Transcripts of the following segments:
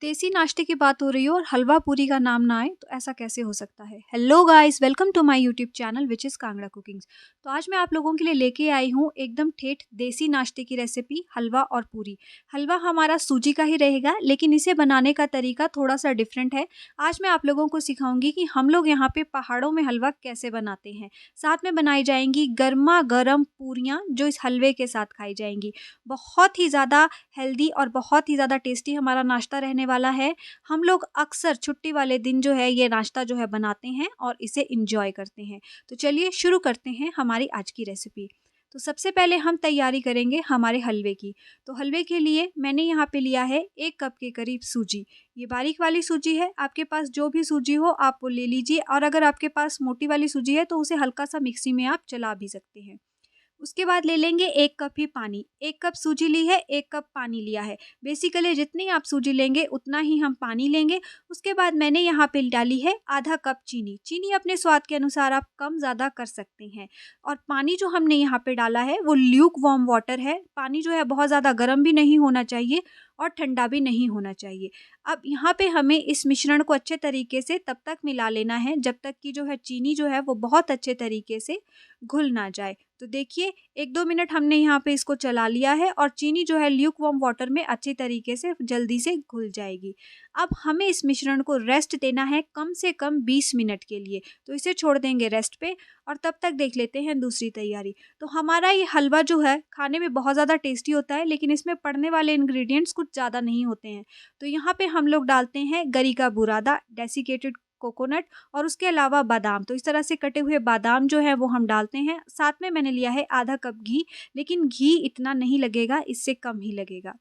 देसी नाश्ते की बात हो रही हो और हलवा पूरी का नाम ना आए तो ऐसा कैसे हो सकता है। Hello guys, welcome to my YouTube channel which is Kangra cookings. तो आज मैं आप लोगों के लिए लेके आई हूँ एकदम ठेठ देसी नाश्ते की रेसिपी, हलवा और पूरी। हलवा हमारा सूजी का ही रहेगा, लेकिन इसे बनाने का तरीका थोड़ा सा डिफरेंट है। आज मैं आप लोगों को सिखाऊंगी कि हम लोग यहाँ पे पहाड़ों में हलवा कैसे बनाते हैं। साथ में बनाई जाएंगी गर्मा गर्म पूरियाँ जो इस हलवे के साथ खाई जाएंगी। बहुत ही ज़्यादा हेल्दी और बहुत ही ज़्यादा टेस्टी हमारा नाश्ता रहने वाला है। हम लोग अक्सर छुट्टी वाले दिन जो है ये नाश्ता जो है बनाते हैं और इसे एंजॉय करते हैं। तो चलिए शुरू करते हैं हमारी आज की रेसिपी। तो सबसे पहले हम तैयारी करेंगे हमारे हलवे की। तो हलवे के लिए मैंने यहाँ पे लिया है 1 कप के करीब सूजी। ये बारीक वाली सूजी है, आपके पास जो भी सूजी हो आप वो ले लीजिए, और अगर आपके पास मोटी वाली सूजी है तो उसे हल्का सा मिक्सी में आप चला भी सकते हैं। उसके बाद ले लेंगे 1 कप ही पानी। 1 कप सूजी ली है, 1 कप पानी लिया है। बेसिकली जितनी आप सूजी लेंगे उतना ही हम पानी लेंगे। उसके बाद मैंने यहाँ पे डाली है आधा कप चीनी। चीनी अपने स्वाद के अनुसार आप कम ज़्यादा कर सकते हैं। और पानी जो हमने यहाँ पे डाला है वो ल्यूक वार्म वाटर है। पानी जो है बहुत ज़्यादा गर्म भी नहीं होना चाहिए और ठंडा भी नहीं होना चाहिए। अब यहाँ पे हमें इस मिश्रण को अच्छे तरीके से तब तक मिला लेना है जब तक कि जो है चीनी जो है वो बहुत अच्छे तरीके से घुल ना जाए। तो देखिए 1-2 मिनट हमने यहाँ पे इसको चला लिया है और चीनी जो है ल्यूक वार्म वाटर में अच्छी तरीके से जल्दी से घुल जाएगी। अब हमें इस मिश्रण को रेस्ट देना है कम से कम 20 मिनट के लिए। तो इसे छोड़ देंगे रेस्ट पे और तब तक देख लेते हैं दूसरी तैयारी। तो हमारा ये हलवा जो है खाने में बहुत ज़्यादा टेस्टी होता है, लेकिन इसमें पड़ने वाले इंग्रेडिएंट्स कुछ ज़्यादा नहीं होते हैं। तो यहाँ पे हम लोग डालते हैं गरी का बुरादा, डेसिकेटेड कोकोनट और उसके अलावा बादाम। तो इस तरह से कटे हुए बादाम जो है वो हम डालते हैं। साथ में मैंने लिया है आधा कप घी, लेकिन घी इतना नहीं लगेगा, इससे कम ही लगेगा।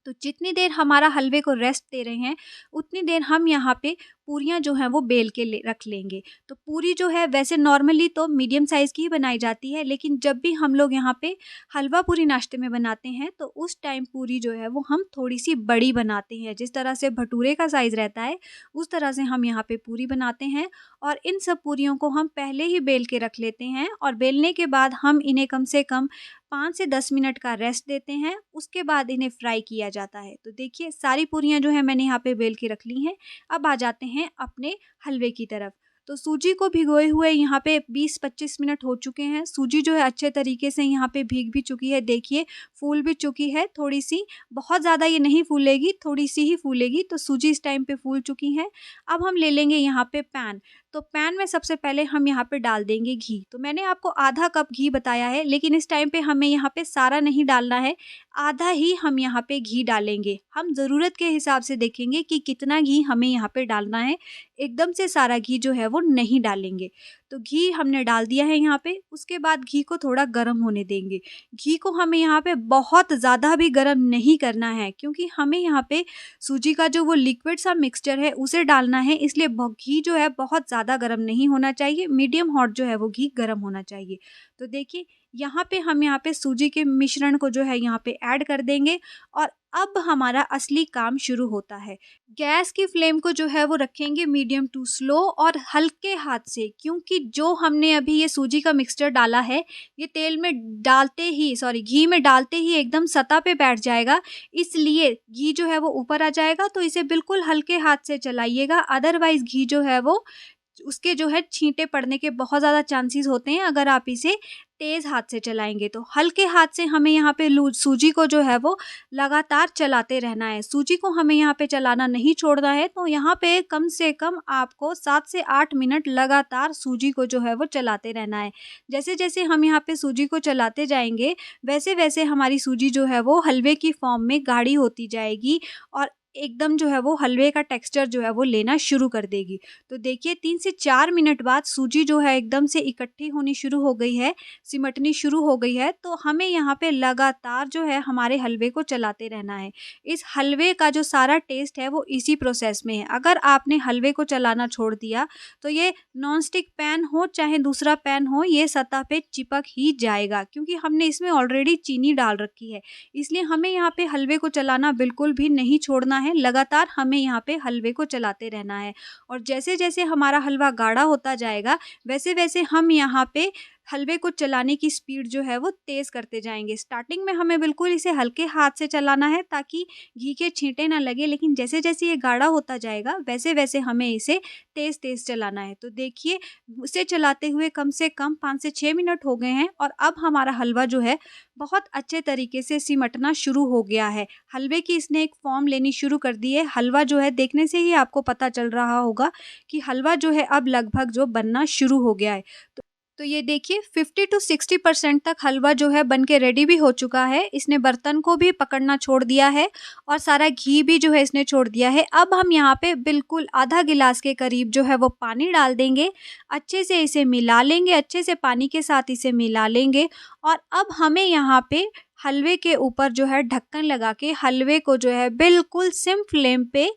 तो जितनी देर हमारा हलवे को रेस्ट दे रहे हैं उतनी देर हम यहाँ पे पूरियाँ जो हैं वो बेल के रख लेंगे। तो पूरी जो है वैसे नॉर्मली तो मीडियम साइज़ की ही बनाई जाती है, लेकिन जब भी हम लोग यहाँ पे हलवा पूरी नाश्ते में बनाते हैं तो उस टाइम पूरी जो है वो हम थोड़ी सी बड़ी बनाते हैं। जिस तरह से भटूरे का साइज़ रहता है उस तरह से हम यहाँ पे पूरी बनाते हैं। और इन सब पूरियों को हम पहले ही बेल के रख लेते हैं और बेलने के बाद हम इन्हें कम से कम 5 से 10 मिनट का रेस्ट देते हैं। उसके बाद इन्हें फ्राई किया जाता है। तो देखिए सारी पूरियाँ जो है मैंने यहाँ पे बेल के रख ली हैं। अब आ जाते हैं अपने हलवे की तरफ। तो सूजी को भिगोए हुए यहाँ पे 20-25 मिनट हो चुके हैं। सूजी जो है अच्छे तरीके से यहाँ पे भीग भी चुकी है, देखिए फूल भी चुकी है थोड़ी सी। बहुत ज़्यादा ये नहीं फूलेगी, थोड़ी सी ही फूलेगी। तो सूजी इस टाइम पे फूल चुकी है। अब हम ले लेंगे यहाँ पे पैन। तो पैन में सबसे पहले हम यहाँ पे डाल देंगे घी। तो मैंने आपको आधा कप घी बताया है, लेकिन इस टाइम पे हमें यहाँ पे सारा नहीं डालना है, आधा ही हम यहाँ पे घी डालेंगे। हम ज़रूरत के हिसाब से देखेंगे कि कितना घी हमें यहाँ पे डालना है, एकदम से सारा घी जो है वो नहीं डालेंगे। तो घी हमने डाल दिया है यहाँ पे। उसके बाद घी को थोड़ा गर्म होने देंगे। घी को हमें यहाँ पे बहुत ज़्यादा भी गर्म नहीं करना है, क्योंकि हमें यहाँ पे सूजी का जो वो लिक्विड सा मिक्सचर है उसे डालना है, इसलिए घी जो है बहुत ज़्यादा गर्म नहीं होना चाहिए, मीडियम हॉट जो है वो घी गर्म होना चाहिए। तो देखिए यहाँ पे हम यहाँ पे सूजी के मिश्रण को जो है यहाँ पे ऐड कर देंगे और अब हमारा असली काम शुरू होता है। गैस की फ्लेम को जो है वो रखेंगे मीडियम टू स्लो और हल्के हाथ से, क्योंकि जो हमने अभी ये सूजी का मिक्सचर डाला है ये तेल में डालते ही घी में डालते ही एकदम सतह पे बैठ जाएगा, इसलिए घी जो है वो ऊपर आ जाएगा। तो इसे बिल्कुल हल्के हाथ से चलाइएगा, अदरवाइज घी जो है वो उसके जो है छींटे पड़ने के बहुत ज़्यादा चांसेस होते हैं अगर आप इसे तेज़ हाथ से चलाएंगे। तो हल्के हाथ से हमें यहाँ पे सूजी को जो है वो लगातार चलाते रहना है। सूजी को हमें यहाँ पे चलाना नहीं छोड़ना है। तो यहाँ पे कम से कम आपको 7 से 8 मिनट लगातार सूजी को जो है वो चलाते रहना है। जैसे जैसे हम यहाँ पे सूजी को चलाते जाएंगे वैसे वैसे हमारी सूजी जो है वो हलवे की फॉर्म में गाढ़ी होती जाएगी और एकदम जो है वो हलवे का टेक्सचर जो है वो लेना शुरू कर देगी। तो देखिए 3 से 4 मिनट बाद सूजी जो है एकदम से इकट्ठी होनी शुरू हो गई है, सिमटनी शुरू हो गई है। तो हमें यहाँ पे लगातार जो है हमारे हलवे को चलाते रहना है। इस हलवे का जो सारा टेस्ट है वो इसी प्रोसेस में है। अगर आपने हलवे को चलाना छोड़ दिया तो ये नॉन स्टिक पैन हो चाहे दूसरा पैन हो, ये सतह पे चिपक ही जाएगा, क्योंकि हमने इसमें ऑलरेडी चीनी डाल रखी है। इसलिए हमें यहाँ पे हलवे को चलाना बिल्कुल भी नहीं छोड़ना है, लगातार हमें यहाँ पे हलवे को चलाते रहना है। और जैसे जैसे हमारा हलवा गाढ़ा होता जाएगा वैसे वैसे हम यहाँ पे हलवे को चलाने की स्पीड जो है वो तेज़ करते जाएंगे। स्टार्टिंग में हमें बिल्कुल इसे हल्के हाथ से चलाना है ताकि घी के छींटे ना लगे, लेकिन जैसे जैसे ये गाढ़ा होता जाएगा वैसे वैसे हमें इसे तेज़ तेज़ चलाना है। तो देखिए, उसे चलाते हुए कम से कम 5 से 6 मिनट हो गए हैं और अब हमारा हलवा जो है बहुत अच्छे तरीके से सिमटना शुरू हो गया है। हलवे की इसने एक फॉर्म लेनी शुरू कर दी है। हलवा जो है देखने से ही आपको पता चल रहा होगा कि हलवा जो है अब लगभग जो बनना शुरू हो गया है। तो ये देखिए 50 टू 60% तक हलवा जो है बन के रेडी भी हो चुका है। इसने बर्तन को भी पकड़ना छोड़ दिया है और सारा घी भी जो है इसने छोड़ दिया है। अब हम यहाँ पे बिल्कुल आधा गिलास के करीब जो है वो पानी डाल देंगे। अच्छे से इसे मिला लेंगे, अच्छे से पानी के साथ इसे मिला लेंगे और अब हमें यहाँ पे हलवे के ऊपर जो है ढक्कन लगा के हलवे को जो है बिल्कुल सिम फ्लेम पे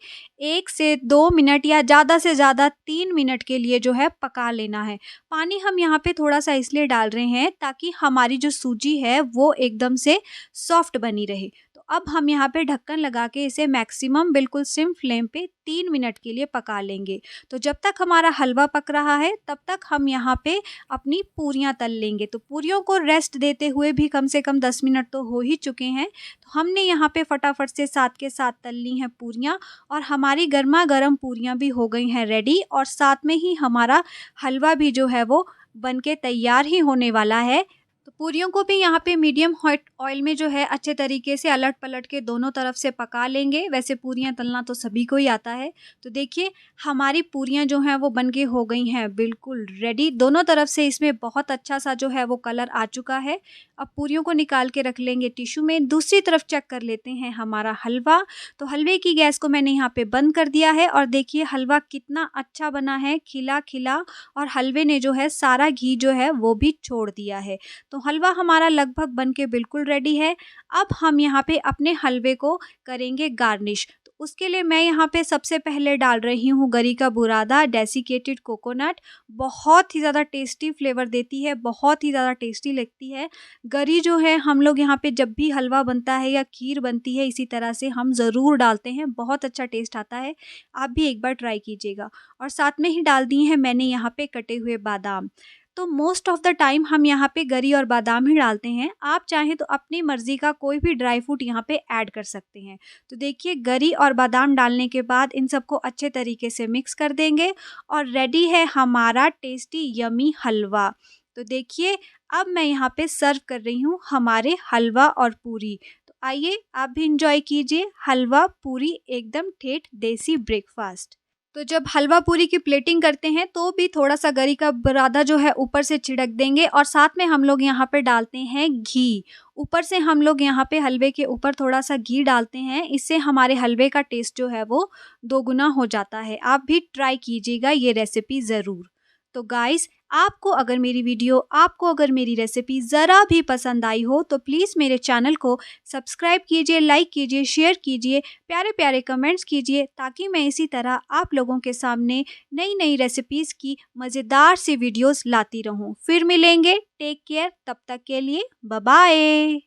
1 से 2 मिनट या ज़्यादा से ज़्यादा 3 मिनट के लिए जो है पका लेना है। पानी हम यहाँ पे थोड़ा-सा इसलिए डाल रहे हैं ताकि हमारी जो सूजी है वो एकदम से सॉफ्ट बनी रहे। तो अब हम यहाँ पे ढक्कन लगा के इसे मैक्सिमम बिल्कुल सिम फ्लेम पे 3 मिनट के लिए पका लेंगे। तो जब तक हमारा हलवा पक रहा है तब तक हम यहाँ पे अपनी पूरियाँ तल लेंगे। तो पूरियों को रेस्ट देते हुए भी कम से कम 10 मिनट तो हो ही चुके हैं। तो हमने यहाँ पे फटाफट से साथ के साथ तल ली हैं पूरियाँ और हमारी गरमा-गरम पूरियाँ भी हो गई हैं रेडी और साथ में ही हमारा हलवा भी जो है वो बनके तैयार ही होने वाला है। तो पूरियों को भी यहाँ पे मीडियम हॉट ऑयल में जो है अच्छे तरीके से अलट-पलट के दोनों तरफ से पका लेंगे। वैसे पूरियाँ तलना तो सभी को ही आता है। तो देखिए, हमारी पूरियाँ जो हैं वो बनके हो गई हैं बिल्कुल रेडी। दोनों तरफ से इसमें बहुत अच्छा सा जो है वो कलर आ चुका है। अब पूरियों को निकाल के रख लेंगे टिश्यू में। दूसरी तरफ चेक कर लेते हैं हमारा हलवा। तो हलवे की गैस को मैंने यहाँ पे बंद कर दिया है और देखिए हलवा कितना अच्छा बना है, खिला-खिला, और हलवे ने जो है सारा घी जो है वो भी छोड़ दिया है। तो हलवा हमारा लगभग बन के बिल्कुल रेडी है। अब हम यहाँ पे अपने हलवे को करेंगे गार्निश। तो उसके लिए मैं यहाँ पे सबसे पहले डाल रही हूँ गरी का बुरादा, डेसिकेटेड कोकोनट। बहुत ही ज़्यादा टेस्टी फ्लेवर देती है, बहुत ही ज़्यादा टेस्टी लगती है। गरी जो है हम लोग यहाँ पे जब भी हलवा बनता है या खीर बनती है इसी तरह से हम ज़रूर डालते हैं, बहुत अच्छा टेस्ट आता है। आप भी एक बार ट्राई कीजिएगा। और साथ में ही डाल दिए हैं मैंने यहाँ पे कटे हुए बादाम। तो मोस्ट ऑफ द टाइम हम यहाँ पे गरी और बादाम ही डालते हैं। आप चाहें तो अपनी मर्ज़ी का कोई भी ड्राई फ्रूट यहाँ पे ऐड कर सकते हैं। तो देखिए, गरी और बादाम डालने के बाद इन सबको अच्छे तरीके से मिक्स कर देंगे और रेडी है हमारा टेस्टी यमी हलवा। तो देखिए, अब मैं यहाँ पे सर्व कर रही हूँ हमारे हलवा और पूरी। तो आइए आप भी एंजॉय कीजिए हलवा पूरी, एकदम ठेठ देसी ब्रेकफास्ट। तो जब हलवा पूरी की प्लेटिंग करते हैं तो भी थोड़ा-सा गरी का बुरादा जो है ऊपर से छिड़क देंगे और साथ में हम लोग यहाँ पे डालते हैं घी। ऊपर से हम लोग यहाँ पे हलवे के ऊपर थोड़ा-सा घी डालते हैं, इससे हमारे हलवे का टेस्ट जो है वो दोगुना हो जाता है। आप भी ट्राई कीजिएगा ये रेसिपी ज़रूर। तो गाइस, आपको अगर मेरी रेसिपी ज़रा भी पसंद आई हो तो प्लीज़ मेरे चैनल को सब्सक्राइब कीजिए, लाइक कीजिए, शेयर कीजिए, प्यारे-प्यारे कमेंट्स कीजिए ताकि मैं इसी तरह आप लोगों के सामने नई-नई रेसिपीज़ की मज़ेदार सी वीडियोज़ लाती रहूँ। फिर मिलेंगे, टेक केयर, तब तक के लिए बाय बाय।